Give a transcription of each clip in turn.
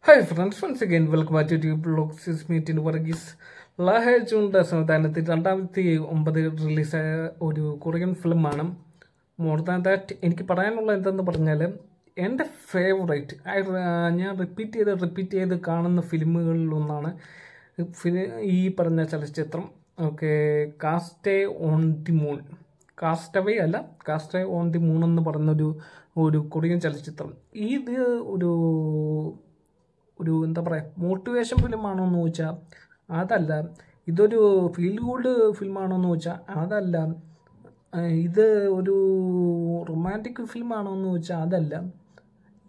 Hi friends, once again welcome back to YouTube Vlogs. This is me Tin Varghese. ലാഹെ ജൂണിൻ്റെ സംവിധാനത്തിൽ 2009 റിലീസായ ഒരു Korean ഫിലിമാണ്. More than that എനിക്ക് പറയാനുള്ള എന്തെന്ന് പറഞ്ഞാൽ എൻ്റെ ഫേവറേറ്റ് ഞാൻ റിപ്പീറ്റ് ചെയ്ത് കാണുന്ന ഫിലിമുകളിലൊന്നാണ് ഈ പറഞ്ഞ ചലച്ചിത്രം. Okay, Castaway on the Moon, Castaway അല്ല, കാസ്റ്റേ ഓൺ ദി മൂൺ എന്ന് പറയുന്നൊരു കൊറിയൻ ചലച്ചിത്രം. ഇത് ഒരു എന്താ പറയുക, മോട്ടിവേഷൻ ഫിലിമാണോ എന്ന് ചോദിച്ചാൽ അതല്ല. ഇതൊരു ഫീൽ ഗുഡ് ഫിലിമാണോ എന്ന് ചോദിച്ചാൽ അതല്ല. ഇത് ഒരു റൊമാൻറ്റിക് ഫിലിമാണോ എന്ന് ചോദിച്ചാൽ അതല്ല.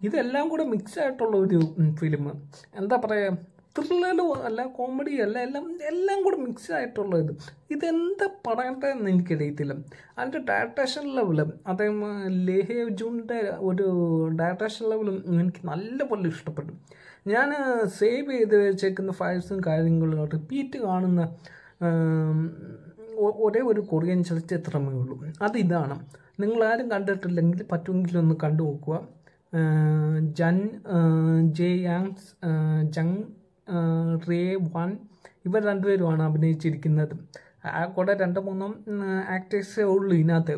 ഇതെല്ലാം കൂടെ മിക്സ് ആയിട്ടുള്ള ഒരു ഫിലിം. എന്താ പറയുക, ത്രില്ലറും അല്ല, കോമഡി അല്ല, എല്ലാം കൂടെ മിക്സ് ആയിട്ടുള്ള ഇതെന്താ പറയണ്ടതെന്ന് എനിക്കറിയത്തില്ല. അതിൻ്റെ ഡയറക്ടേഷൻ ലെവലും അദ്ദേഹം ലേഹെ ജൂണിൻ്റെ ഒരു ഡയറക്ടേഷൻ ലെവലും എനിക്ക് നല്ലപോലെ ഇഷ്ടപ്പെട്ടു. ഞാൻ സേവ് ചെയ്ത് വെച്ചേക്കുന്ന ഫയൽസും കാര്യങ്ങളും റിപ്പീറ്റ് കാണുന്ന ഒരേ ഒരു കൊറിയൻ ചലച്ചിത്രമേ ഉള്ളൂ, അതിതാണ്. നിങ്ങളാരും കണ്ടിട്ടില്ലെങ്കിൽ പറ്റുമെങ്കിലൊന്ന് കണ്ടു നോക്കുക. ജങ് റേ വാൻ ഇവർ രണ്ടുപേരുമാണ് അഭിനയിച്ചിരിക്കുന്നത്. കൂടെ 2-3 ആക്ടേഴ്സേ ഉള്ളൂ ഇതിനകത്ത്.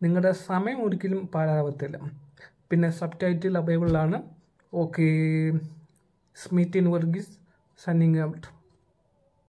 നിങ്ങളുടെ സമയം ഒരിക്കലും പാഴാവത്തില്ല. പിന്നെ സബ് ടൈറ്റിൽ അവൈലബിൾ ആണ്. Okay, Smithin Varghese signing out.